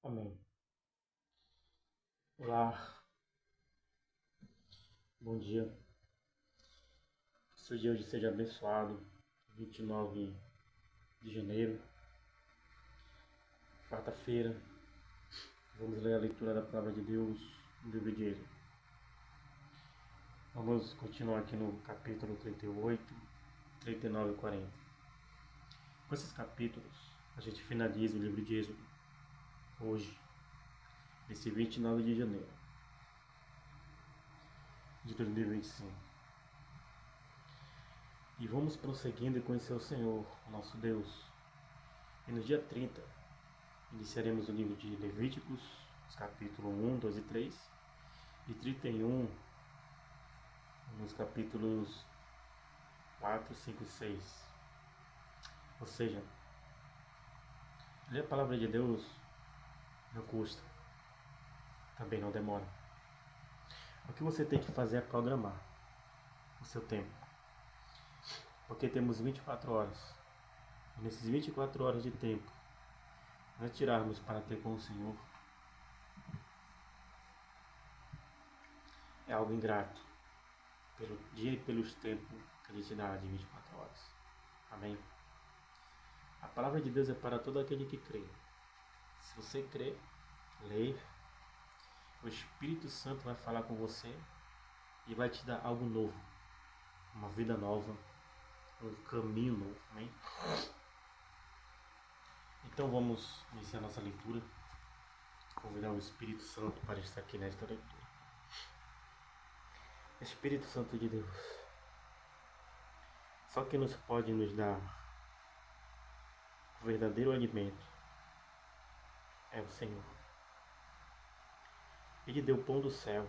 Amém. Olá, bom dia. Seu dia hoje seja abençoado. 29 de janeiro, quarta-feira. Vamos ler a leitura da Palavra de Deus no livro de Êxodo. Vamos continuar aqui no capítulo 38, 39 e 40. Com esses capítulos, a gente finaliza o livro de Êxodo hoje, nesse 29 de janeiro de 2025. E vamos prosseguindo e conhecer o Senhor, o nosso Deus. E no dia 30, iniciaremos o livro de Levíticos, os capítulos 1, 2 e 3, e 31, nos capítulos 4, 5 e 6. Ou seja, ler a palavra de Deus não custa, também não demora. O que você tem que fazer é programar o seu tempo, porque temos 24 horas. E nesses 24 horas de tempo, nós tirarmos para ter com o Senhor, é algo ingrato, pelo dia e pelos tempos que Ele te dá de 24 horas. Amém? A palavra de Deus é para todo aquele que crê. Se você crê, leia, o Espírito Santo vai falar com você e vai te dar algo novo, uma vida nova, um caminho novo. Amém? Então vamos iniciar nossa leitura. Convidar o Espírito Santo para estar aqui nesta leitura. Espírito Santo de Deus, só quem nos pode nos dar o verdadeiro alimento é o Senhor. Ele deu o pão do céu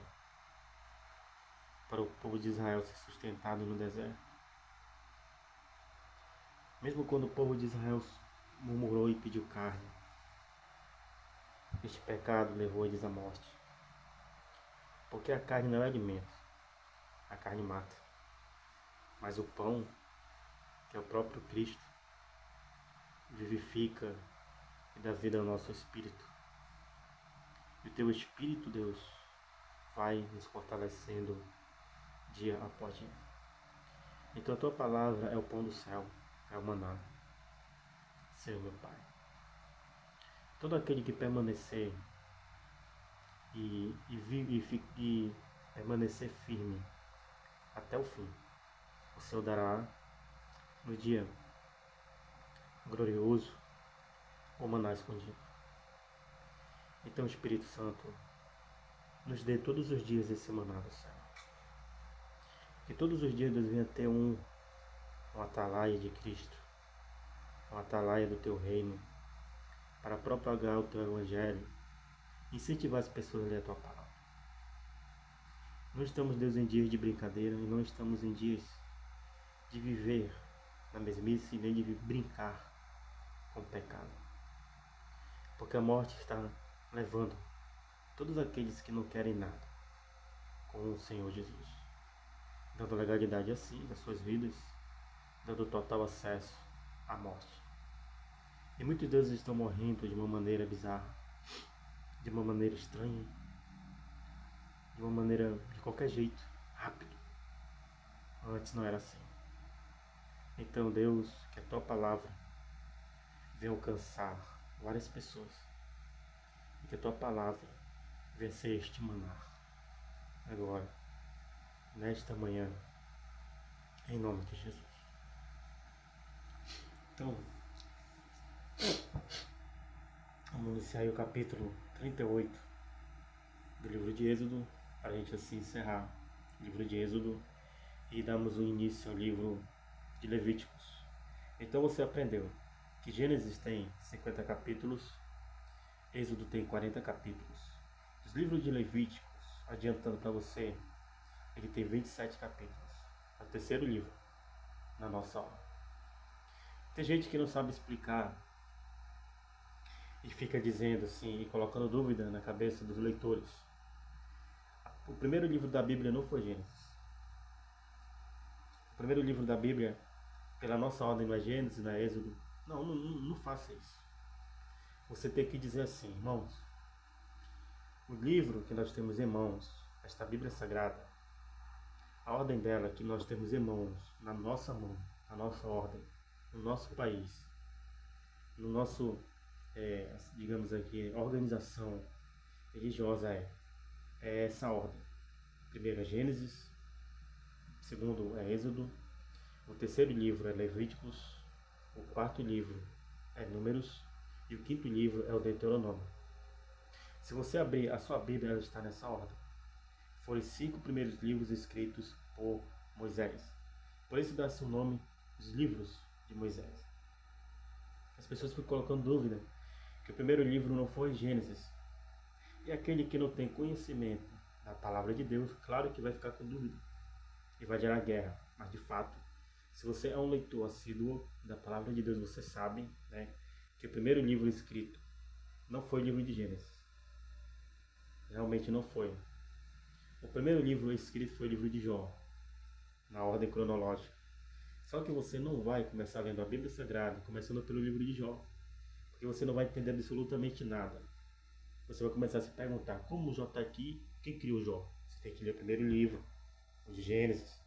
para o povo de Israel ser sustentado no deserto. Mesmo quando o povo de Israel murmurou e pediu carne, este pecado levou eles à morte. Porque a carne não é alimento, a carne mata. Mas o pão, que é o próprio Cristo, vivifica e dá vida ao nosso espírito. E o teu Espírito, Deus, vai nos fortalecendo dia após dia. Então a tua palavra é o pão do céu, é o maná. Senhor meu Pai, todo aquele que permanecer e permanecer firme até o fim, o Senhor dará no dia glorioso o maná escondido. Então, Espírito Santo, nos dê todos os dias esse maná do céu. Que todos os dias Deus venha ter um atalaia de Cristo, um atalaia do teu reino, para propagar o teu evangelho, incentivar as pessoas a ler a tua palavra. Não estamos, Deus, em dias de brincadeira e não estamos em dias de viver na mesmice nem de brincar com o pecado. Porque a morte está levando todos aqueles que não querem nada com o Senhor Jesus, dando legalidade assim das suas vidas, dando total acesso à morte. E muitos deus estão morrendo de uma maneira bizarra, de uma maneira estranha, de uma maneira de qualquer jeito, rápido. Antes não era assim. Então, Deus, que a tua palavra venha alcançar várias pessoas, e que a tua palavra venha ser este maná agora, nesta manhã, em nome de Jesus. Então, vamos iniciar aí o capítulo 38 do livro de Êxodo, para a gente assim encerrar o livro de Êxodo e darmos o início ao livro de Levíticos. Então você aprendeu que Gênesis tem 50 capítulos, Êxodo tem 40 capítulos. Os livros de Levíticos, adiantando para você, ele tem 27 capítulos. É o terceiro livro na nossa aula. Tem gente que não sabe explicar e fica dizendo assim, e colocando dúvida na cabeça dos leitores. O primeiro livro da Bíblia não foi Gênesis. O primeiro livro da Bíblia, pela nossa ordem, não é Gênesis, não é Êxodo. Não faça isso. você tem que dizer assim, irmãos, o livro que nós temos em mãos, esta Bíblia Sagrada, a ordem dela que nós temos em mãos, na nossa mão, a nossa ordem, no nosso país, no nosso, digamos aqui, organização religiosa é essa ordem. Primeiro é Gênesis, segundo é Êxodo, o terceiro livro é Levíticos, o quarto livro é Números e o quinto livro é o Deuteronômio. Se você abrir a sua Bíblia, ela está nessa ordem. Foram os 5 primeiros livros escritos por Moisés. Por isso dá-se o nome dos livros de Moisés. As pessoas ficam colocando dúvida que o primeiro livro não foi Gênesis. E aquele que não tem conhecimento da palavra de Deus, claro que vai ficar com dúvida e vai gerar guerra. Mas de fato, se você é um leitor assíduo da palavra de Deus, você sabe, né, que o primeiro livro escrito não foi o livro de Gênesis. Realmente não foi. O primeiro livro escrito foi o livro de Jó, na ordem cronológica. Só que você não vai começar lendo a Bíblia Sagrada, começando pelo livro de Jó, porque você não vai entender absolutamente nada. Você vai começar a se perguntar, como Jó está aqui, quem criou Jó? Você tem que ler o primeiro livro, o de Gênesis,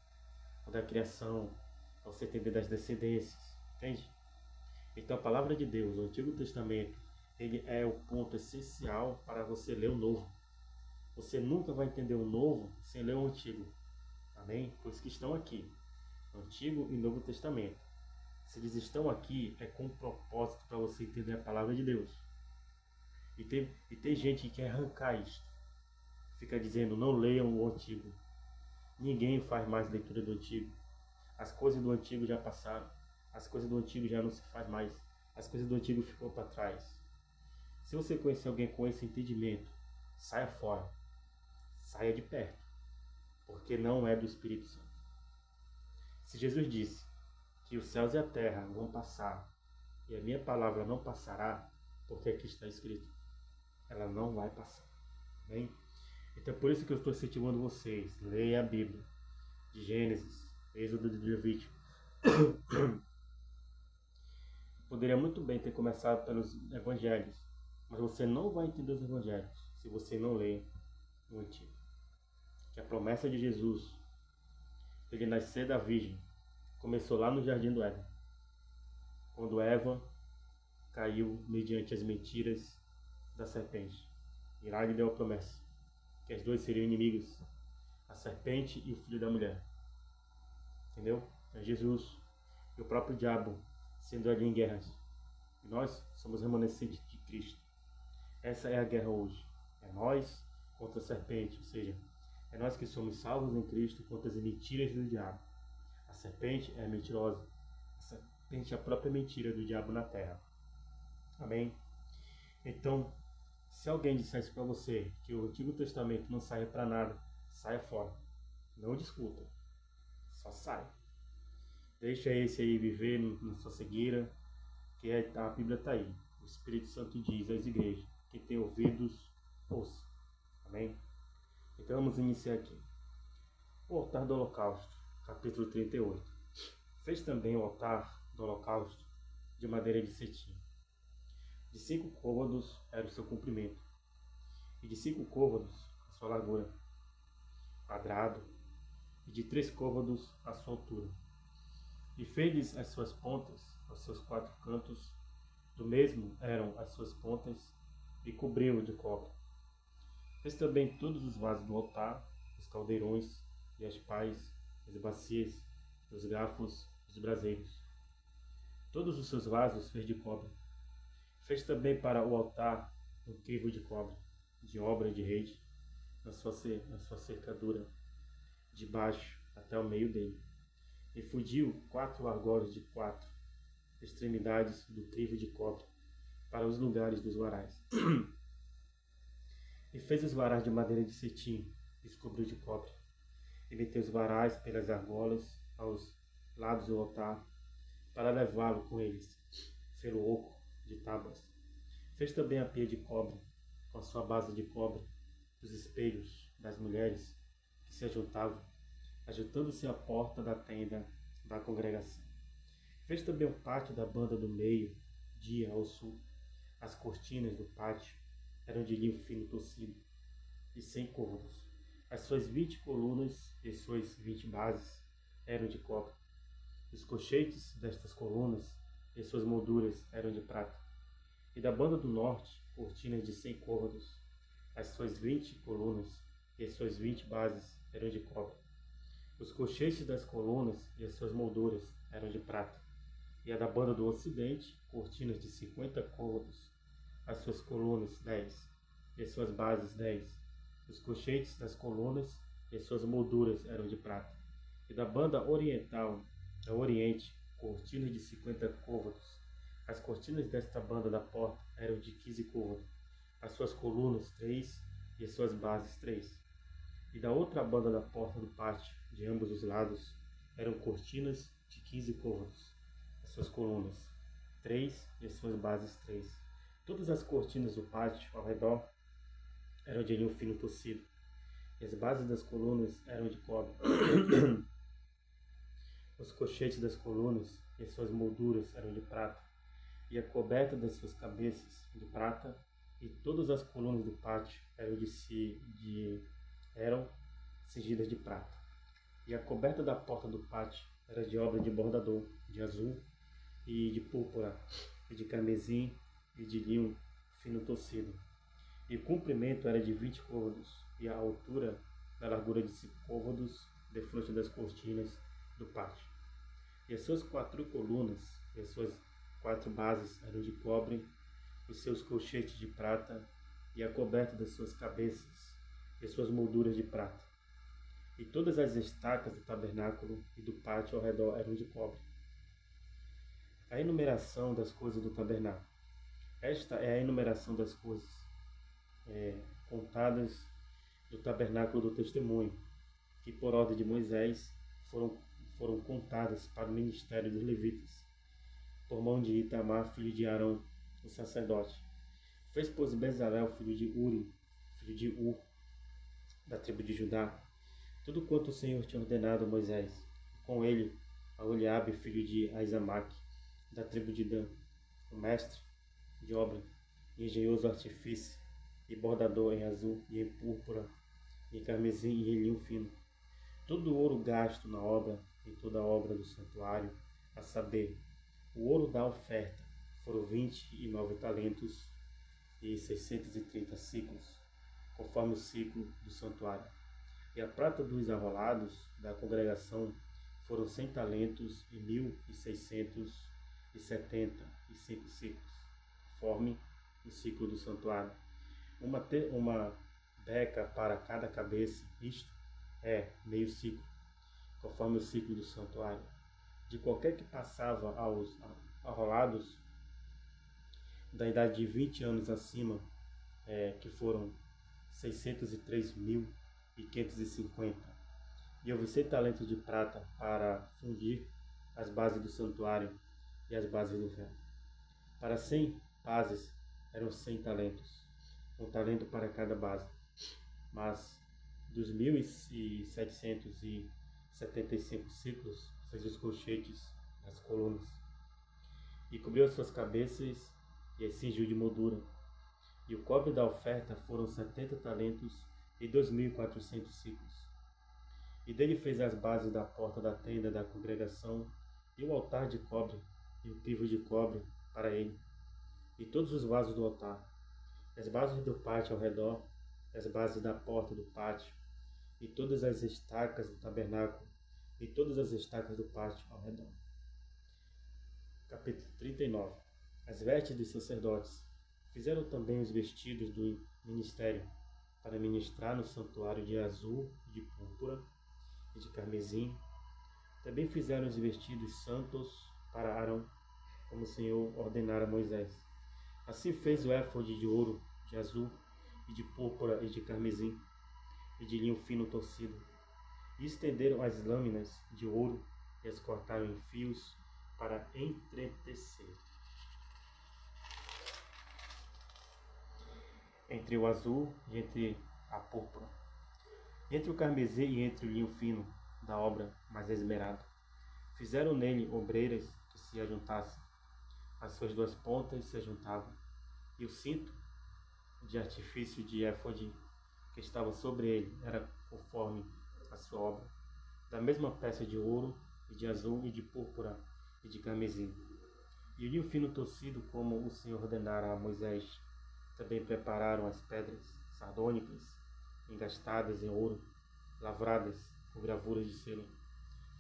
o da criação, para você entender das descendências, entende? Então a palavra de Deus, o Antigo Testamento, ele é o ponto essencial para você ler o Novo. Você nunca vai entender o Novo sem ler o Antigo. Amém? Por isso que estão aqui, Antigo e Novo Testamento. Se eles estão aqui, é com um propósito para você entender a palavra de Deus. E tem gente que quer arrancar isto. Fica dizendo, não leiam o Antigo. Ninguém faz mais leitura do Antigo. As coisas do Antigo já passaram. As coisas do Antigo já não se faz mais. As coisas do Antigo ficou para trás. Se você conhecer alguém com esse entendimento, saia fora. Saia de perto. Porque não é do Espírito Santo. Se Jesus disse que os céus e a terra vão passar e a minha palavra não passará, porque aqui está escrito, ela não vai passar. Bem? Então por isso que eu estou incentivando vocês, leia a Bíblia, de Gênesis, Êxodo e Levítico. Poderia muito bem ter começado pelos evangelhos, mas você não vai entender os evangelhos se você não ler o Antigo. Que a promessa de Jesus, ele nascer da Virgem, começou lá no Jardim do Éden, quando Eva caiu mediante as mentiras da serpente. E lá lhe deu a promessa que as duas seriam inimigos, a serpente e o filho da mulher. Entendeu? É Jesus e o próprio diabo sendo ali em guerras. E nós somos remanescentes de Cristo. Essa é a guerra hoje. É nós contra a serpente, ou seja, é nós que somos salvos em Cristo contra as mentiras do diabo. A serpente é mentirosa. A serpente é a própria mentira do diabo na terra. Amém? Então, se alguém dissesse para você que o Antigo Testamento não serve para nada, saia fora. Não discuta. Só sai. Deixa esse aí viver na sua cegueira, que a Bíblia está aí. O Espírito Santo diz às igrejas, quem tem ouvidos, ouça. Amém? Então vamos iniciar aqui. O altar do holocausto, capítulo 38. Fez também o altar do holocausto de madeira de cetim. De 5 côvados era o seu comprimento, e de 5 côvados a sua largura, quadrado, e de 3 côvados a sua altura. E fez as suas pontas, aos seus 4 cantos, do mesmo eram as suas pontas, e cobriu-o de cobre. Fez também todos os vasos do altar, os caldeirões, e as pás, as bacias, os garfos, os braseiros. Todos os seus vasos fez de cobre. Fez também para o altar um crivo de cobre, de obra de rede, na sua cercadura, de baixo até o meio dele. E fundiu 4 argolas de 4 extremidades do crivo de cobre para os lugares dos varais. E fez os varais de madeira de cetim, e os cobriu de cobre. E meteu os varais pelas argolas aos lados do altar, para levá-lo com eles, pelo oco de tábuas. Fez também a pia de cobre, com a sua base de cobre, os espelhos das mulheres que se ajuntavam, ajuntando-se à porta da tenda da congregação. Fez também o pátio da banda do meio, dia ao sul, As cortinas do pátio eram de linho fino torcido e 100 côvados. As suas 20 colunas e suas 20 bases eram de cobre. Os colchetes destas colunas e suas molduras eram de prata. E da banda do norte, cortinas de 100 côvados. As suas 20 colunas e as suas 20 bases eram de cobre. Os colchetes das colunas e as suas molduras eram de prata. E a da banda do ocidente, cortinas de 50 côvados. As suas colunas 10 e as suas bases 10. Os colchetes das colunas e as suas molduras eram de prata. E da banda oriental, ao oriente, cortinas de 50 côvados. As cortinas desta banda da porta eram de 15 côvados. As suas colunas 3 e as suas bases 3. E da outra banda da porta do pátio, de ambos os lados, eram cortinas de 15 côvados. As suas colunas 3 e as suas bases 3. Todas as cortinas do pátio ao redor eram de linho fino torcido. E as bases das colunas eram de cobre. Os colchetes das colunas e as suas molduras eram de prata. E a coberta das suas cabeças de prata. E todas as colunas do pátio eram cingidas de prata. E a coberta da porta do pátio era de obra de bordador, de azul e de púrpura, e de carmesim e de linho fino torcido. E o comprimento era de 20 côvados, e a altura da largura de 5 côvados, defronte das cortinas do pátio. E as suas 4 colunas e as suas 4 bases eram de cobre, os seus colchetes de prata, e a coberta das suas cabeças, e as suas molduras de prata. E todas as estacas do tabernáculo e do pátio ao redor eram de cobre. A enumeração das coisas do tabernáculo. Esta é a enumeração das coisas contadas do tabernáculo do testemunho, que por ordem de Moisés foram contadas para o ministério dos levitas, por mão de Itamar, filho de Arão, o sacerdote. Fez, pois, Bezalel, filho de Uri, filho de Ur, da tribo de Judá, tudo quanto o Senhor tinha ordenado a Moisés. Com ele, a Oliabe, filho de Aizamaque, da tribo de Dan, o mestre de obra, engenhoso artifício, e bordador em azul e em púrpura, em carmesim e em linho fino. Todo o ouro gasto na obra, em toda a obra do santuário, a saber, o ouro da oferta, foram 29 talentos e 630 ciclos, conforme o ciclo do santuário. E a prata dos arrolados da congregação foram 100 talentos e 1.675 ciclos, conforme o ciclo do santuário. Uma beca para cada cabeça, isto é, meio ciclo, conforme o ciclo do santuário. De qualquer que passava aos arrolados da idade de 20 anos acima, que foram 603.550. E houve 100 talentos de prata para fundir as bases do santuário e as bases do véu. Para 100 bases eram 100 talentos, um talento para cada base. Mas dos 1.775 ciclos fez os colchetes das colunas, e cobriu as suas cabeças e as cingiu de moldura. E o cobre da oferta foram 70 talentos e 2.400 ciclos. E dele fez as bases da porta da tenda da congregação, e o altar de cobre, e o crivo de cobre para ele, e todos os vasos do altar, as bases do pátio ao redor, as bases da porta do pátio, e todas as estacas do tabernáculo, e todas as estacas do pátio ao redor. Capítulo 39. As vestes dos sacerdotes. Fizeram também os vestidos do ministério, para ministrar no santuário, de azul, de púrpura e de carmesim. Também fizeram os vestidos santos para Arão, como o Senhor ordenara a Moisés. Assim fez o éfode de ouro, de azul, e de púrpura e de carmesim, e de linho fino torcido. E estenderam as lâminas de ouro e as cortaram em fios para entretecer entre o azul e entre a púrpura, entre o carmesim e entre o linho fino da obra mais esmerada. Fizeram nele ombreiras que se ajuntassem, as suas duas pontas se ajuntavam, E o cinto de artifício de éfode que estava sobre ele era conforme a sua obra, da mesma peça de ouro, e de azul, e de púrpura, e de carmesim. E o linho fino torcido, como o Senhor ordenara a Moisés. Também prepararam as pedras sardônicas, engastadas em ouro, lavradas com gravuras de selo,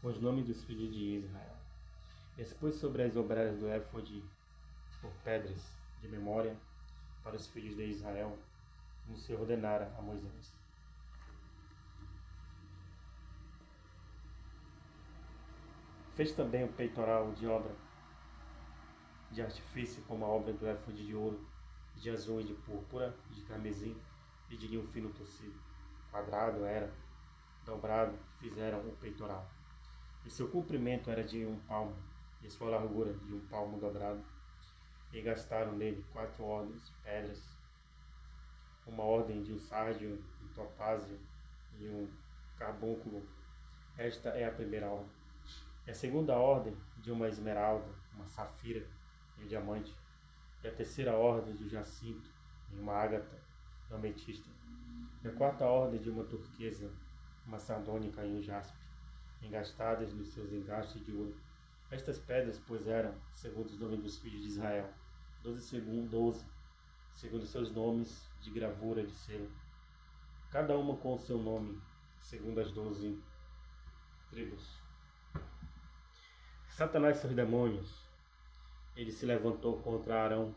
com os nomes dos filhos de Israel. E expôs sobre as obreiras do éfode por pedras de memória para os filhos de Israel, como o Senhor ordenara a Moisés. Fez também o peitoral de obra de artifício, como a obra do éfode de ouro, de azul e de púrpura, de carmesim e de linho fino torcido. Quadrado era, dobrado, fizeram o peitoral. E seu comprimento era de 1 palmo, e sua largura de 1 palmo dobrado. E gastaram nele 4 ordens de pedras, uma ordem de um sárdio, um topázio e um carbúnculo. Esta é a primeira ordem. E a segunda ordem de uma esmeralda, uma safira e um diamante. E a terceira ordem de um jacinto e uma ágata e uma ametista. E a quarta ordem de uma turquesa, uma sardônica e um jaspe, engastadas nos seus engastes de ouro. Estas pedras, pois, eram, segundo os nomes dos filhos de Israel, 12 segundo seus nomes de gravura de selo, cada uma com o seu nome, segundo as 12 tribos. Satanás e seus demônios, ele se levantou contra Arão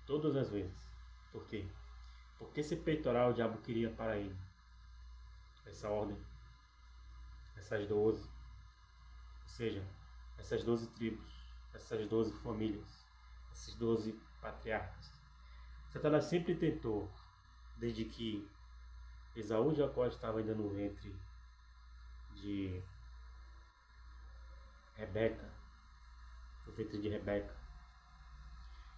todas as vezes. Por quê? Porque esse peitoral o diabo queria para ele. Essa ordem, essas 12, ou seja, essas 12 tribos, essas 12 famílias, esses 12 patriarcas. Satanás sempre tentou, desde que Esaú e Jacó estavam ainda no ventre de Rebeca, no ventre de Rebeca.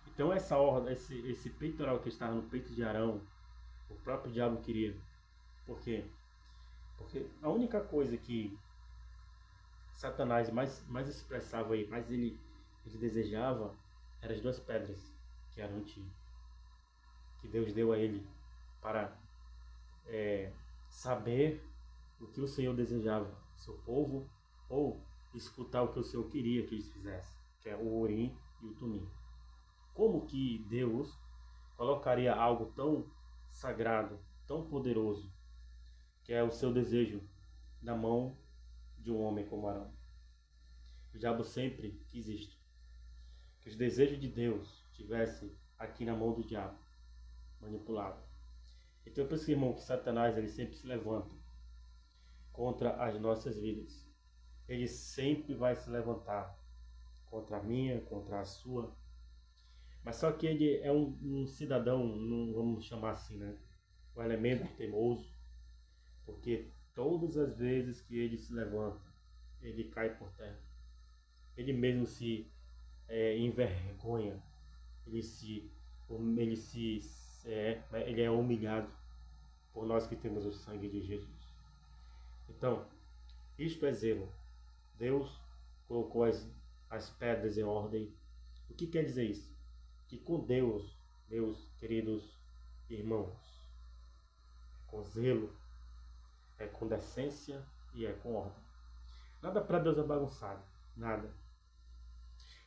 Então essa ordem, esse peitoral que estava no peito de Arão, o próprio diabo queria. Por quê? Porque a única coisa que Satanás mais expressava aí, mais ele desejava, eram as 2 pedras que Arão tinha, que Deus deu a ele para saber o que o Senhor desejava, seu povo, ou escutar o que o Senhor queria que eles fizessem, que é o Urim e o Tumim. Como que Deus colocaria algo tão sagrado, tão poderoso, que é o seu desejo, na mão de um homem como Arão? O diabo sempre quis isto, que os desejos de Deus estivessem aqui na mão do diabo, manipulado. Então, por isso, irmão, que Satanás ele sempre se levanta contra as nossas vidas. Ele sempre vai se levantar contra a minha, contra a sua. Mas só que ele é um cidadão, não vamos chamar assim, né? Um elemento teimoso, porque todas as vezes que ele se levanta, ele cai por terra. Ele mesmo se envergonha, ele é humilhado por nós que temos o sangue de Jesus. Então, isto é zelo. Deus colocou as pedras em ordem. O que quer dizer isso? Que com Deus, meus queridos irmãos, com zelo, é com decência e é com ordem. Nada para Deus é bagunçado, nada.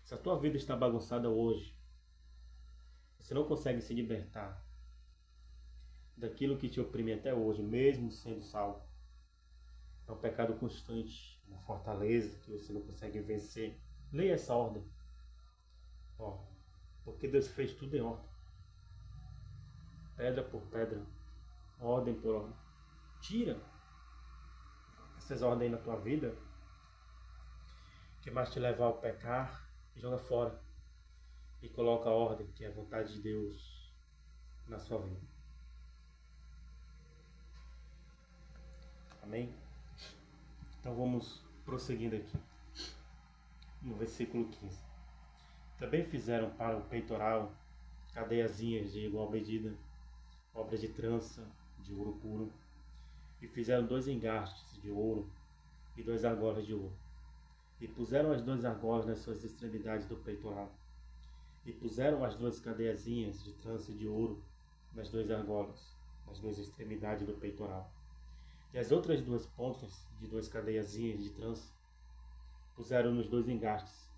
Se a tua vida está bagunçada hoje, você não consegue se libertar daquilo que te oprime até hoje, mesmo sendo salvo. É um pecado constante, uma fortaleza que você não consegue vencer. Leia essa ordem. Porque Deus fez tudo em ordem. Pedra por pedra, ordem por ordem. Tira essas ordens na tua vida, que mais te levar ao pecar, e joga fora. E coloca a ordem, que é a vontade de Deus, na sua vida. Amém? Então vamos prosseguindo aqui. No versículo 15. Também fizeram para o peitoral cadeiazinhas de igual medida, obra de trança de ouro puro, e fizeram 2 engastes de ouro e 2 argolas de ouro. E puseram as 2 argolas nas suas extremidades do peitoral, E puseram as duas cadeiazinhas de trança de ouro nas duas argolas, nas duas extremidades do peitoral. E as outras duas pontas de duas cadeiazinhas de trança puseram nos dois engastes,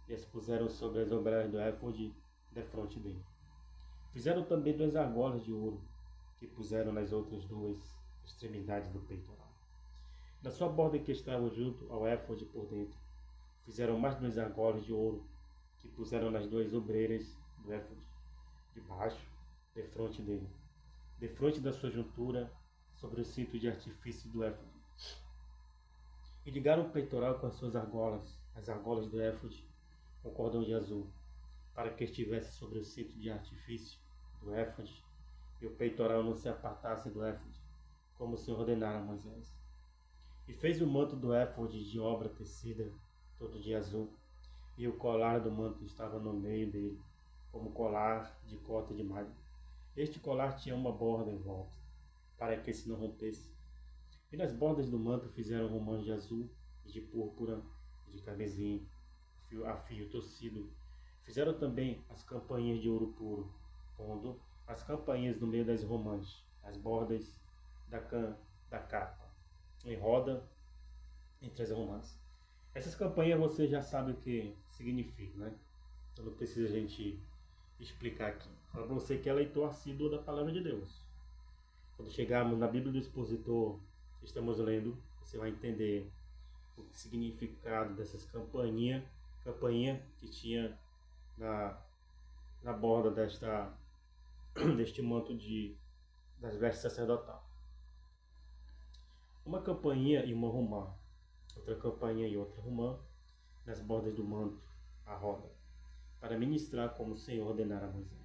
e as puseram sobre as ombreiras do éfode defronte dele. Fizeram também duas argolas de ouro, que puseram nas outras duas extremidades do peitoral. Na sua borda que estava junto ao éfode por dentro, fizeram mais duas argolas de ouro, que puseram nas duas obreiras do éfode, de baixo, defronte dele, defronte da sua juntura, sobre o cinto de artifício do éfode. E ligaram o peitoral com as suas argolas, as argolas do éfode, com cordão de azul, para que estivesse sobre o cinto de artifício do éfode, e o peitoral não se apartasse do éfode, como o Senhor ordenara a Moisés. E fez o manto do éfode de obra tecida, todo de azul, e o colar do manto estava no meio dele, como colar de cota de malha. Este colar tinha uma borda em volta, para que se não rompesse. E nas bordas do manto fizeram romãs de azul, e de púrpura, e de carmesim, a fio torcido. Fizeram também as campainhas de ouro puro, pondo as campainhas no meio das romãs, as bordas da capa, em roda entre as romãs. Essas campainhas você já sabe o que significa, né? Então não precisa a gente explicar aqui. Fala para você que é leitor assíduo da Palavra de Deus. Quando chegarmos na Bíblia do Expositor, estamos lendo, você vai entender o significado dessas campainha que tinha na borda deste manto das vestes sacerdotal. Uma campainha e uma romã, outra campainha e outra romã, nas bordas do manto, a roda, para ministrar como o Senhor ordenara a Moisés.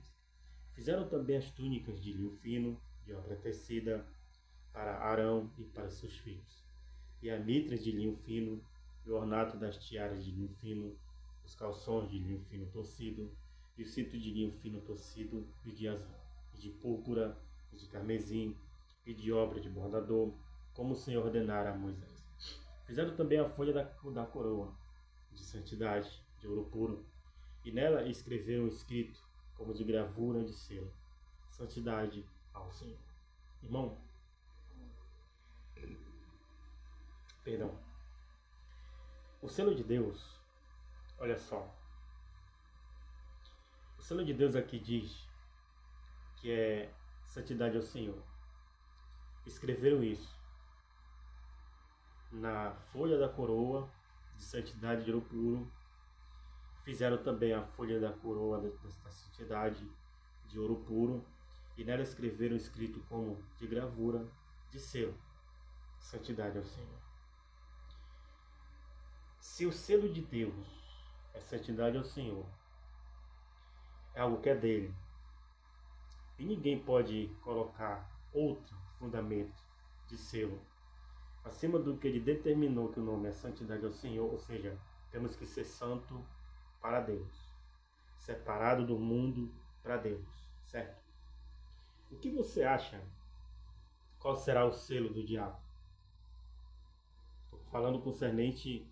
Fizeram também as túnicas de linho fino, de obra tecida, para Arão e para seus filhos, e a mitra de linho fino, e o ornato das tiaras de linho fino, os calções de linho fino torcido, e o cinto de linho fino torcido, e de azul, e de púrpura, e de carmesim, e de obra de bordador, como o Senhor ordenara a Moisés. Fizeram também a folha da coroa, de santidade, de ouro puro, e nela escreveram escrito, como de gravura de selo, santidade ao Senhor. Irmão, perdão. O selo de Deus, olha só. O selo de Deus aqui diz que é santidade ao Senhor. Escreveram isso na folha da coroa de santidade de ouro puro. Fizeram também a folha da coroa da santidade de ouro puro. E nela escreveram escrito como de gravura de selo, santidade ao Senhor. Se o selo de Deus é santidade ao Senhor, é algo que é dele, e ninguém pode colocar outro fundamento de selo acima do que ele determinou que o nome é santidade ao Senhor, ou seja, temos que ser santo para Deus, separado do mundo para Deus, certo? O que você acha? Qual será o selo do diabo? Estou falando concernente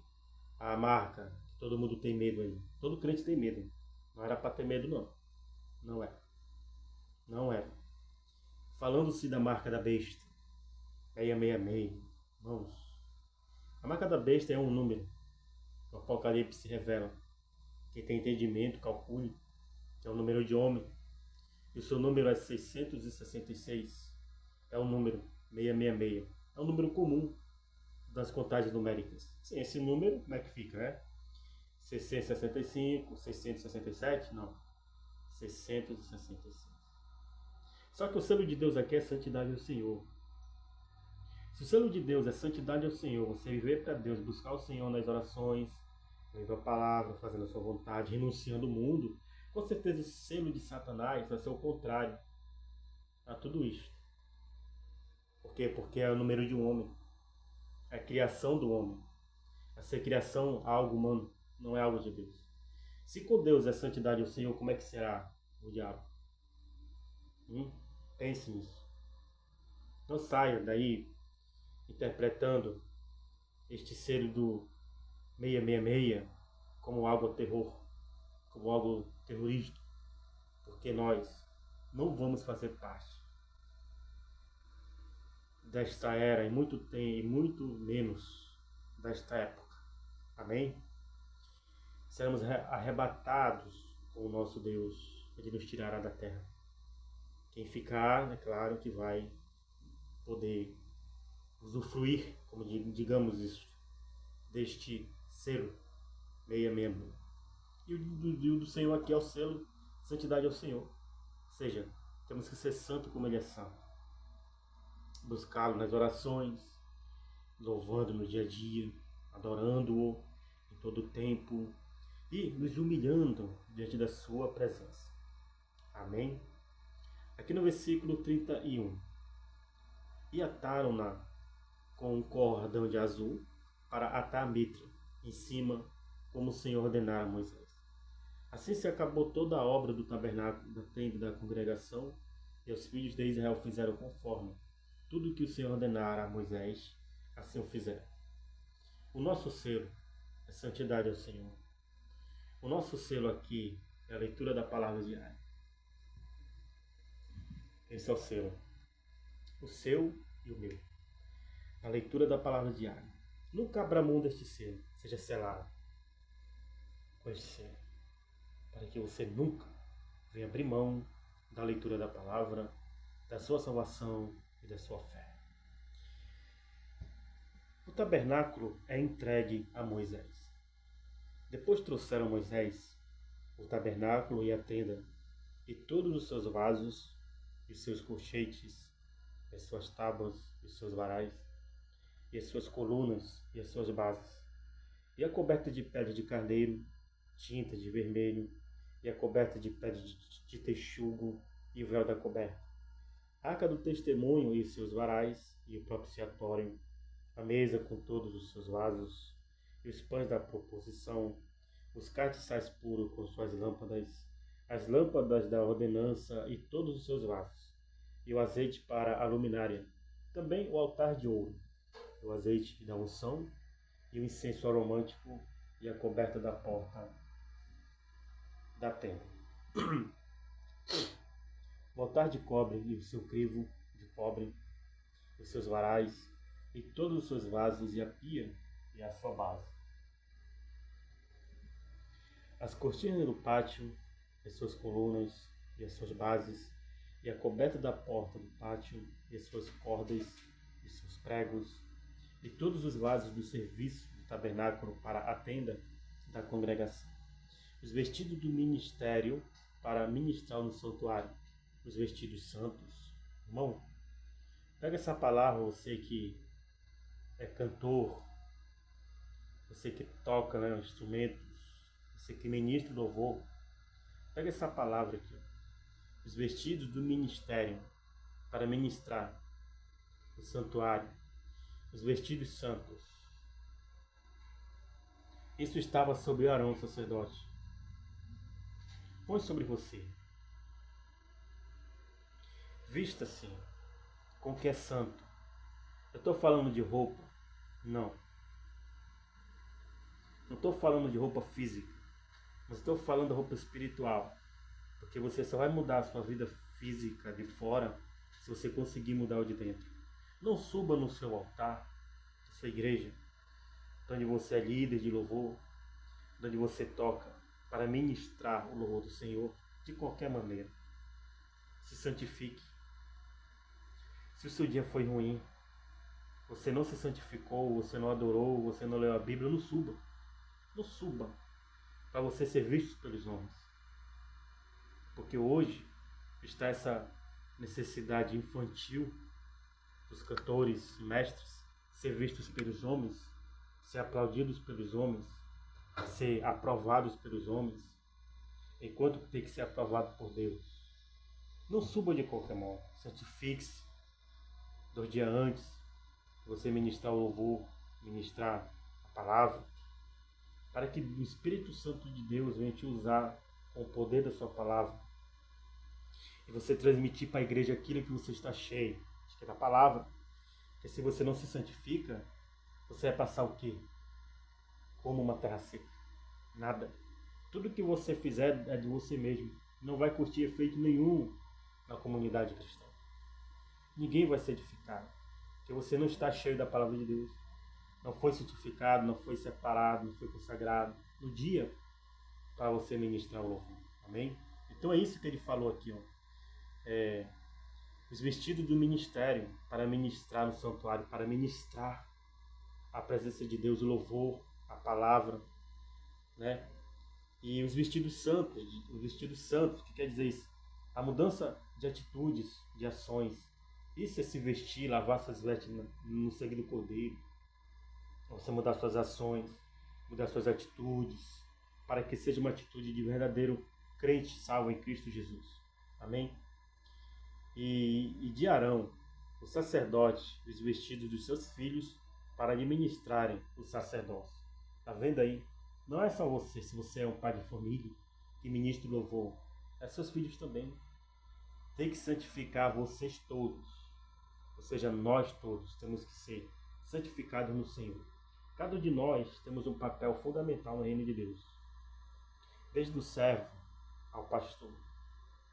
à marca, que todo mundo tem medo aí. Todo crente tem medo. Não era para ter medo, não. Não é. Não era. Falando-se da marca da besta, 666, vamos. A marca da besta é um número. O Apocalipse revela. Quem tem entendimento, calcule, que é o número de homem. E o seu número é 666. É o número 666. É um número comum das contagens numéricas. Sim, esse número, como é que fica, né? 665, 667? Não. 666. Só que o selo de Deus aqui é santidade ao Senhor. Se o selo de Deus é santidade ao Senhor, você viver para Deus, buscar o Senhor nas orações, lendo a palavra, fazendo a sua vontade, renunciando ao mundo, com certeza o selo de Satanás vai ser o contrário a tudo isso. Por quê? Porque é o número de um homem. É a criação do homem. Essa criação é algo humano, não é algo de Deus. Se com Deus é santidade ao Senhor, como é que será o diabo? Pense nisso. Não saia daí interpretando este selo do 666 como algo terror, como algo terrorístico. porque nós não vamos fazer parte desta era e muito menos desta época. Amém? Seremos arrebatados com o nosso Deus, Ele nos tirará da terra. Quem ficar, é claro que vai poder usufruir, como digamos isso, deste selo 666. E o do Senhor aqui é o selo, santidade ao Senhor. Ou seja, temos que ser santo como Ele é santo. Buscá-lo nas orações, louvando no dia a dia, adorando-o em todo o tempo e nos humilhando diante da sua presença. Amém? Aqui no versículo 31. E ataram-na com um cordão de azul para atar a mitra em cima, como o Senhor ordenara a Moisés. Assim se acabou toda a obra do tabernáculo, da tenda da congregação, e os filhos de Israel fizeram conforme tudo que o Senhor ordenara a Moisés, assim o fizeram. O nosso selo é santidade ao Senhor. O nosso selo aqui é a leitura da palavra diária. Esse é o selo. O seu e o meu. A leitura da palavra diária. Nunca abra mão deste selo. Seja selado com este selo. Para que você nunca venha abrir mão da leitura da palavra, da sua salvação e da sua fé. O tabernáculo é entregue a Moisés. Depois trouxeram Moisés o tabernáculo e a tenda, e todos os seus vasos, e os seus colchetes, e as suas tábuas, e os seus varais, e as suas colunas, e as suas bases, e a coberta de pele de carneiro, tinta de vermelho, e a coberta de pele de texugo, e o véu da coberta, a arca do testemunho e os seus varais, e o propiciatório, a mesa com todos os seus vasos, e os pães da proposição, os castiçais puros com suas lâmpadas, as lâmpadas da ordenança e todos os seus vasos, e o azeite para a luminária, também o altar de ouro, o azeite da unção, e o incenso aromântico, e a coberta da porta da tenda. O altar de cobre e o seu crivo de cobre, os seus varais, e todos os seus vasos, e a pia e a sua base. As cortinas do pátio, as suas colunas e as suas bases, e a coberta da porta do pátio, e as suas cordas, e seus pregos, e todos os vasos do serviço do tabernáculo para a tenda da congregação. Os vestidos do ministério para ministrar no santuário, os vestidos santos. Irmão, pega essa palavra, você que é cantor, você que toca, né, instrumentos, você que ministra o louvor, pega essa palavra aqui, ó. Os vestidos do ministério para ministrar no santuário, os vestidos santos. Isso estava sobre Arão, o sacerdote. Põe sobre você. Vista-se com o que é santo. Eu estou falando de roupa? Não. Não estou falando de roupa física, mas estou falando de roupa espiritual. Porque você só vai mudar a sua vida física de fora se você conseguir mudar o de dentro. Não suba no seu altar, na sua igreja, onde você é líder de louvor, onde você toca, para ministrar o louvor do Senhor de qualquer maneira. Se santifique. Se o seu dia foi ruim, você não se santificou, você não adorou, você não leu a Bíblia, não suba. Não suba para você ser visto pelos homens. Porque hoje está essa necessidade infantil dos cantores, mestres, ser vistos pelos homens, ser aplaudidos pelos homens, ser aprovados pelos homens, enquanto tem que ser aprovado por Deus. Não suba de qualquer modo, santifique-se 2 dias antes de você ministrar o louvor, ministrar a palavra, para que o Espírito Santo de Deus venha te usar com o poder da sua palavra e você transmitir para a igreja aquilo que você está cheio, que é da palavra. Porque se você não se santifica, você vai passar o quê? Como uma terra seca. Nada. Tudo que você fizer é de você mesmo. não vai curtir efeito nenhum na comunidade cristã. Ninguém vai ser edificado, porque você não está cheio da palavra de Deus. Não foi santificado, não foi separado, não foi consagrado no dia para você ministrar o louvor. Amém? Então é isso que ele falou aqui, ó. Os vestidos do ministério para ministrar no santuário, para ministrar a presença de Deus, o louvor, a palavra, né? E os vestidos santos, o que quer dizer isso? A mudança de atitudes, de ações. Isso é se vestir, lavar suas vestes no sangue do Cordeiro. Você mudar suas ações, mudar suas atitudes, para que seja uma atitude de verdadeiro crente salvo em Cristo Jesus. Amém? E de Arão, o sacerdote, os vestidos dos seus filhos para administrarem o sacerdócio. Tá vendo aí? Não é só você, se você é um pai de família que ministra o louvor, é seus filhos também. Tem que santificar vocês todos, ou seja, nós todos temos que ser santificados no Senhor. Cada um de nós temos um papel fundamental no reino de Deus, desde o servo ao pastor.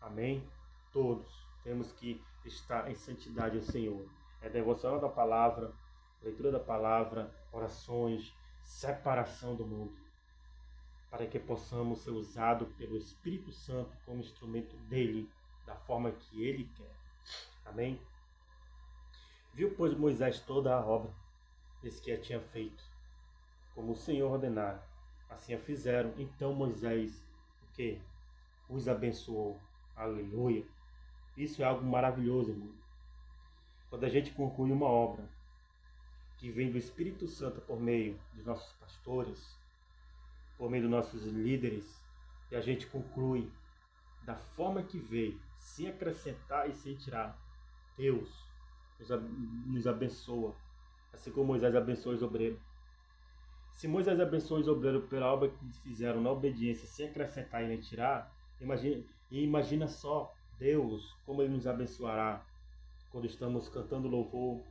Amém? Todos temos que estar em santidade ao Senhor. É devoção da palavra, leitura da palavra, orações, separação do mundo, para que possamos ser usados pelo Espírito Santo como instrumento dele, da forma que ele quer. Amém? Viu, pois, Moisés toda a obra desse que a tinha feito, como o Senhor ordenara. Assim a fizeram. Então Moisés, o quê? Os abençoou. Aleluia. Isso é algo maravilhoso, irmão. Quando a gente conclui uma obra que vem do Espírito Santo por meio dos nossos pastores, por meio dos nossos líderes, e a gente conclui da forma que veio, sem acrescentar e sem tirar, Deus nos abençoa, assim como Moisés abençoou os obreiros. Se Moisés abençoou os obreiros pela obra que eles fizeram na obediência, sem acrescentar e nem tirar, imagina só Deus, como Ele nos abençoará quando estamos cantando louvor,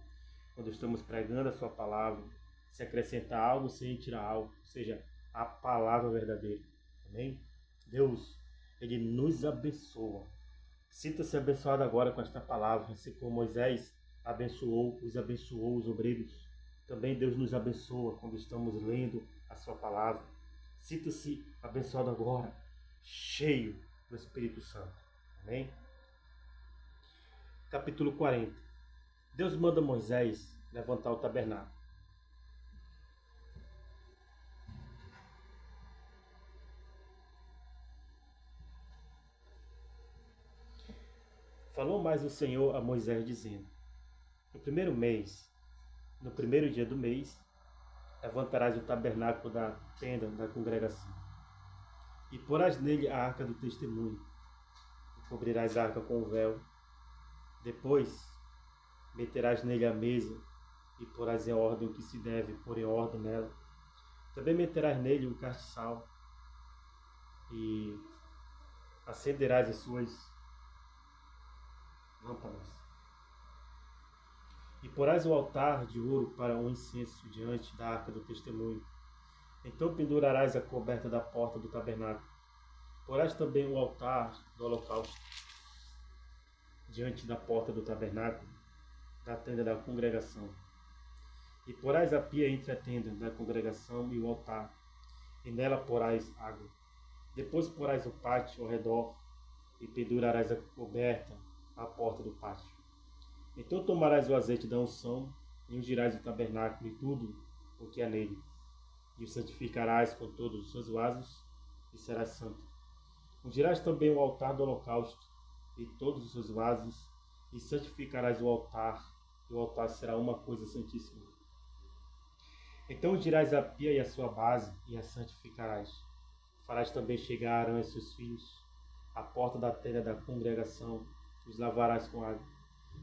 quando estamos pregando a Sua palavra, se acrescentar algo sem tirar algo, ou seja, a palavra verdadeira. Amém? Deus, Ele nos abençoa. Sinta-se abençoado agora com esta palavra, assim como Moisés abençoou os obreiros. Também Deus nos abençoa quando estamos lendo a Sua palavra. Sinta-se abençoado agora, cheio do Espírito Santo. Amém? Capítulo 40. Deus manda Moisés levantar o tabernáculo. Falou mais o Senhor a Moisés, dizendo: no primeiro mês, no primeiro dia do mês, levantarás o tabernáculo da tenda da congregação, e porás nele a arca do testemunho, e cobrirás a arca com o véu. Depois, meterás nele a mesa, e porás em ordem o que se deve pôr em ordem nela. Também meterás nele o castiçal, e acenderás as suas lâmpadas. E porás o altar de ouro para um incenso diante da arca do testemunho. Então pendurarás a coberta da porta do tabernáculo. Porás também o altar do holocausto diante da porta do tabernáculo, da tenda da congregação. E porás a pia entre a tenda da congregação e o altar, e nela porás água. Depois porás o pátio ao redor, e pendurarás a coberta à porta do pátio. Então tomarás o azeite da unção, e ungirás o tabernáculo e tudo o que há nele, e o santificarás com todos os seus vasos, e serás santo. Ungirás também o altar do holocausto, e todos os seus vasos, e santificarás o altar, e o altar será uma coisa santíssima. Então ungirás a pia e a sua base, e a santificarás. Farás também chegar Arão e seus filhos à porta da tenda da congregação, os lavarás com água.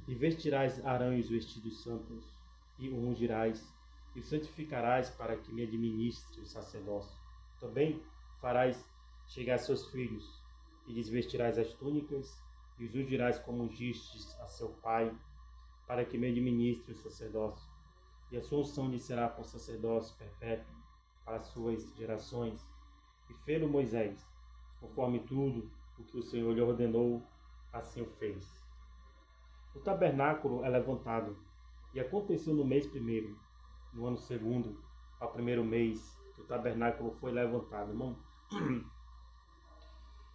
E vestirás Arão e os vestidos santos, e o ungirás, e o santificarás para que me administre o sacerdócio. Também farás chegar seus filhos, e lhes vestirás as túnicas, e os ungirás como ungistes a seu pai, para que me administre o sacerdócio. E a sua unção lhe será por sacerdócio perpétuo para as suas gerações. E fê-lo Moisés, conforme tudo o que o Senhor lhe ordenou, assim o fez. O tabernáculo é levantado, e aconteceu no mês primeiro, no ano segundo, ao primeiro mês, que o tabernáculo foi levantado. Irmão,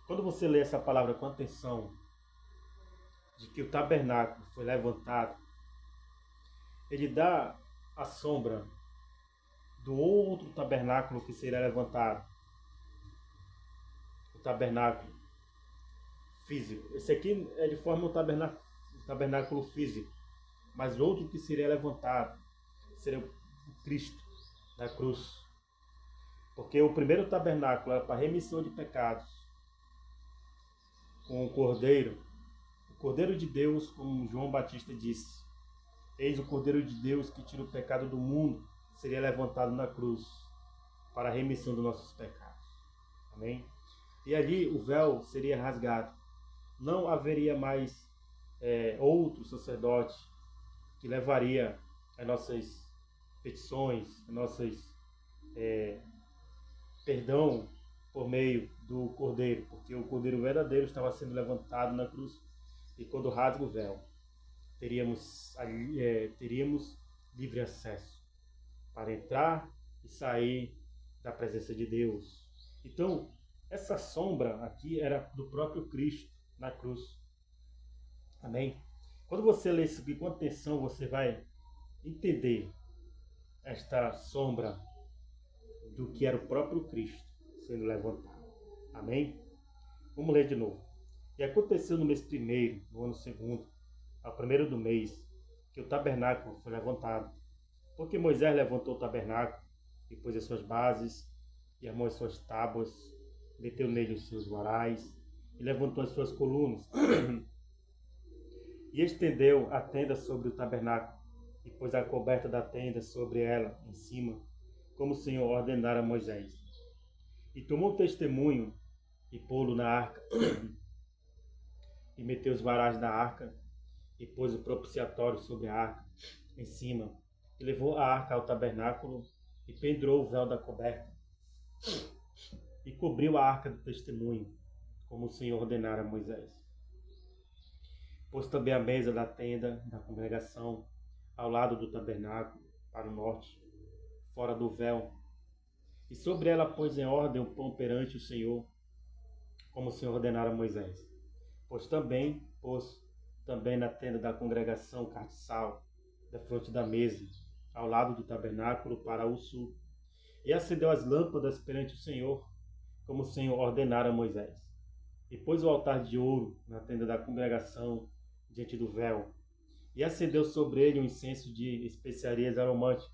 quando você lê essa palavra com atenção, de que o tabernáculo foi levantado, ele dá a sombra do outro tabernáculo que será levantado. O tabernáculo físico. Esse aqui é de forma um tabernáculo físico. Mas outro que seria levantado seria o Cristo da cruz. Porque o primeiro tabernáculo era para remissão de pecados. Com o Cordeiro de Deus, como João Batista disse. Eis o Cordeiro de Deus que tira o pecado do mundo, seria levantado na cruz para a remissão dos nossos pecados. Amém? E ali o véu seria rasgado. Não haveria mais outro sacerdote que levaria as nossas petições, as nossas perdão por meio do Cordeiro, porque o Cordeiro verdadeiro estava sendo levantado na cruz. E quando rasga o véu, teríamos livre acesso para entrar e sair da presença de Deus. Então, essa sombra aqui era do próprio Cristo na cruz. Amém? Quando você lê isso aqui com atenção, você vai entender esta sombra do que era o próprio Cristo sendo levantado. Amém? Vamos ler de novo. E aconteceu no mês primeiro, no ano segundo, ao primeiro do mês, que o tabernáculo foi levantado. Porque Moisés levantou o tabernáculo e pôs as suas bases, e armou as suas tábuas, meteu nele os seus varais, e levantou as suas colunas. E estendeu a tenda sobre o tabernáculo, e pôs a coberta da tenda sobre ela, em cima, como o Senhor ordenara a Moisés. E tomou testemunho, e pô-lo na arca, e meteu os varais da arca, e pôs o propiciatório sobre a arca, em cima, e levou a arca ao tabernáculo, e pendurou o véu da coberta, e cobriu a arca do testemunho, como o Senhor ordenara a Moisés. Pôs também a mesa da tenda da congregação, ao lado do tabernáculo, para o norte, fora do véu, e sobre ela pôs em ordem o pão perante o Senhor, como o Senhor ordenara a Moisés. Pôs também na tenda da congregação castiçal, da fronte da mesa, ao lado do tabernáculo, para o sul. E acendeu as lâmpadas perante o Senhor, como o Senhor ordenara a Moisés. E pôs o altar de ouro na tenda da congregação, diante do véu. E acendeu sobre ele um incenso de especiarias aromáticas,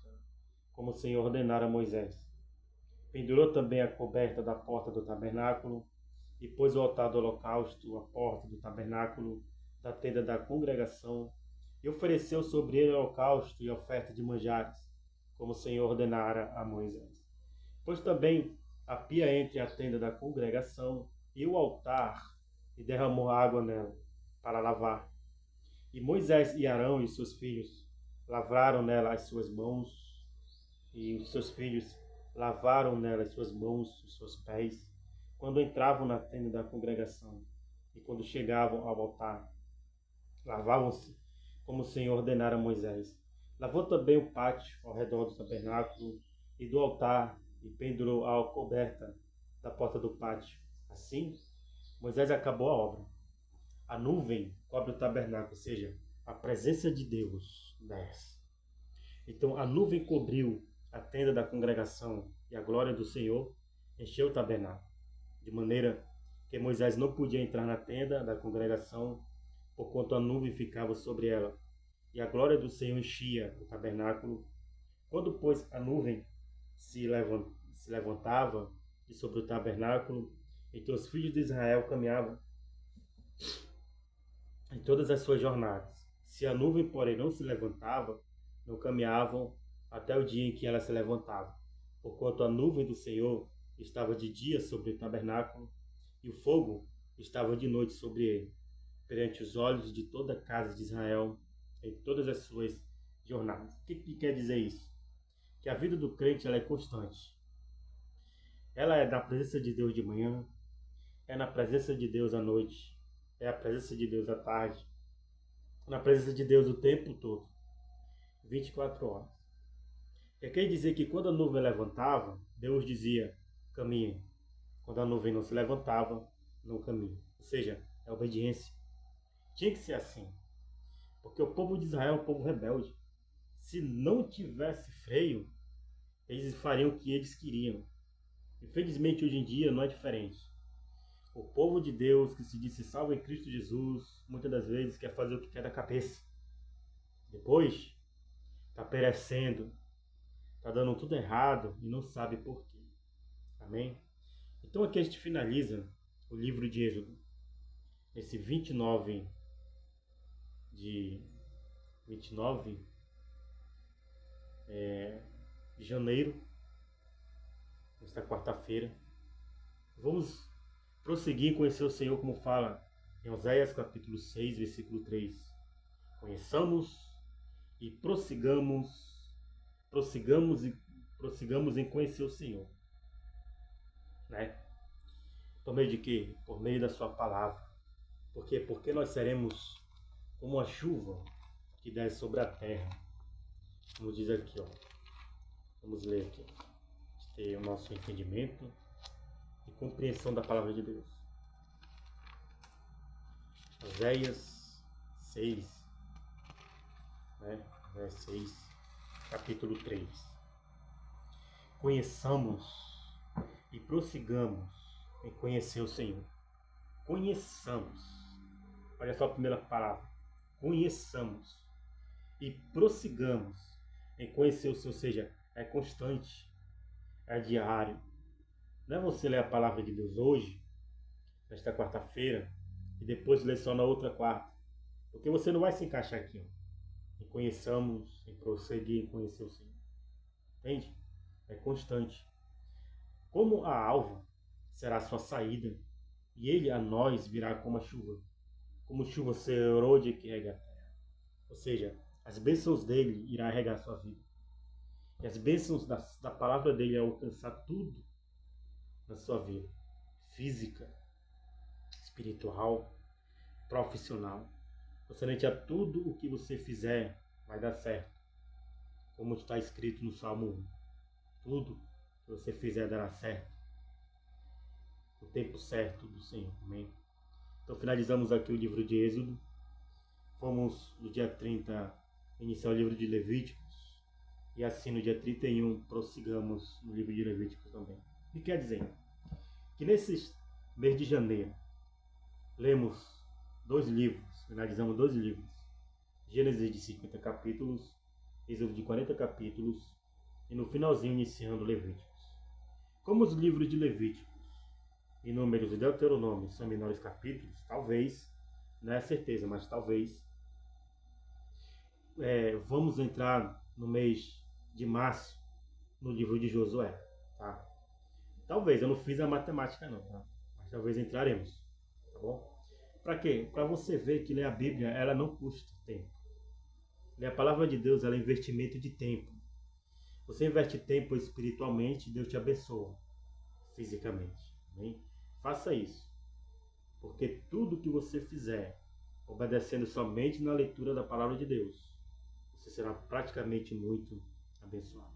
como o Senhor ordenara a Moisés. Pendurou também a coberta da porta do tabernáculo, e pôs o altar do holocausto à porta do tabernáculo, da tenda da congregação, e ofereceu sobre ele holocausto e oferta de manjares, como o Senhor ordenara a Moisés. Pôs também a pia entre a tenda da congregação e o altar, e derramou água nela, para lavar. E Moisés e Arão e seus filhos lavraram nela as suas mãos, e os seus filhos lavaram nela as suas mãos, os seus pés, quando entravam na tenda da congregação, e quando chegavam ao altar, lavavam-se, como o Senhor ordenara a Moisés. Lavou também o pátio ao redor do tabernáculo e do altar, e pendurou a coberta da porta do pátio. Assim, Moisés acabou a obra. A nuvem cobre o tabernáculo, ou seja, a presença de Deus desce. Então a nuvem cobriu a tenda da congregação, e a glória do Senhor encheu o tabernáculo, de maneira que Moisés não podia entrar na tenda da congregação, porquanto a nuvem ficava sobre ela, e a glória do Senhor enchia o tabernáculo. Quando, pois, a nuvem se levantava de sobre o tabernáculo, então os filhos de Israel caminhavam em todas as suas jornadas. Se a nuvem, porém, não se levantava, não caminhavam até o dia em que ela se levantava, porquanto a nuvem do Senhor estava de dia sobre o tabernáculo, e o fogo estava de noite sobre ele, perante os olhos de toda a casa de Israel, em todas as suas jornadas. O que quer dizer isso? Que a vida do crente ela é constante. Ela é da presença de Deus de manhã, é na presença de Deus à noite, é a presença de Deus à tarde, na presença de Deus o tempo todo, 24 horas. Quer dizer que quando a nuvem levantava, Deus dizia, caminhe. Quando a nuvem não se levantava, não caminhe. Ou seja, é obediência. Tinha que ser assim. Porque o povo de Israel é um povo rebelde. Se não tivesse freio, eles fariam o que eles queriam. Infelizmente, hoje em dia, não é diferente. O povo de Deus, que se disse salvo em Cristo Jesus, muitas das vezes quer fazer o que quer da cabeça. Depois, está perecendo, está dando tudo errado e não sabe por quê. Amém? Então aqui a gente finaliza o livro de Êxodo, esse 29 de janeiro, nesta quarta-feira. Vamos prosseguir em conhecer o Senhor, como fala em Oséias capítulo 6, versículo 3. Conheçamos e prossigamos em conhecer o Senhor. Né? Por meio de quê? Por meio da sua palavra. Por quê? Porque nós seremos como a chuva que desce sobre a terra. Como diz aqui, ó. Vamos ler aqui. Ter o nosso entendimento e compreensão da palavra de Deus. Oséias 6, né? Oséias 6, capítulo 3. Conheçamos e prossigamos em conhecer o Senhor. Conheçamos. Olha só a primeira palavra. Conheçamos e prossigamos em conhecer o Senhor. Ou seja, é constante, é diário. Não é você ler a palavra de Deus hoje, nesta quarta-feira, e depois ler só na outra quarta. Porque você não vai se encaixar aqui, ó. Em conheçamos, em prosseguir, em conhecer o Senhor. Entende? É constante. Como a alva será a sua saída, e ele a nós virá como a chuva. Como chuva serôdia que rega a terra. Ou seja, as bênçãos dele irá regar a sua vida. E as bênçãos da palavra dele irão alcançar tudo na sua vida. Física, espiritual, profissional. Concernente a tudo o que você fizer, vai dar certo. Como está escrito no Salmo 1. Tudo que você fizer dará certo. O tempo certo do Senhor. Amém? Então finalizamos aqui o livro de Êxodo. Fomos no dia 30 iniciar o livro de Levíticos. E assim no dia 31 prossigamos no livro de Levíticos também. O que quer dizer? Que nesse mês de janeiro lemos 2 livros, finalizamos 2 livros. Gênesis de 50 capítulos, Êxodo de 40 capítulos e no finalzinho iniciando Levíticos. Como os livros de Levíticos e Números e Deuteronômio são menores capítulos, talvez, não é certeza, mas talvez, vamos entrar no mês de março no livro de Josué, tá? Talvez, eu não fiz a matemática não, tá? Mas talvez entraremos, tá bom? Para quê? Para você ver que ler a Bíblia, ela não custa tempo. Ler a palavra de Deus, ela é investimento de tempo. Você investe tempo espiritualmente, Deus te abençoa fisicamente. Amém? Faça isso. Porque tudo que você fizer, obedecendo somente na leitura da palavra de Deus, você será praticamente muito abençoado.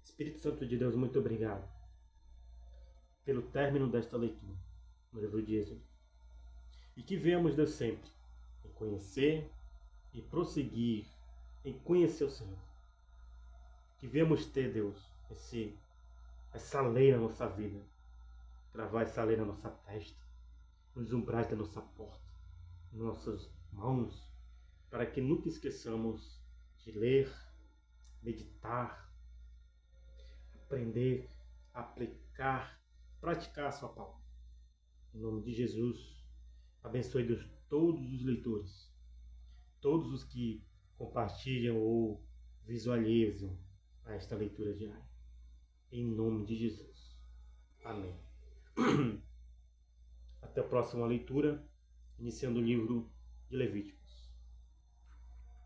Espírito Santo de Deus, muito obrigado pelo término desta leitura no livro de Êxodo. E que venhamos, Deus, sempre em conhecer e prosseguir em conhecer o Senhor. Que venhamos ter, Deus, essa lei na nossa vida, gravar essa lei na nossa testa, nos umbrais da nossa porta, nas nossas mãos, para que nunca esqueçamos de ler, meditar, aprender, aplicar, praticar a sua palavra. Em nome de Jesus, abençoe, Deus, todos os leitores, todos os que compartilham ou visualizam esta leitura diária. Em nome de Jesus. Amém. Até a próxima leitura, iniciando o livro de Levítico.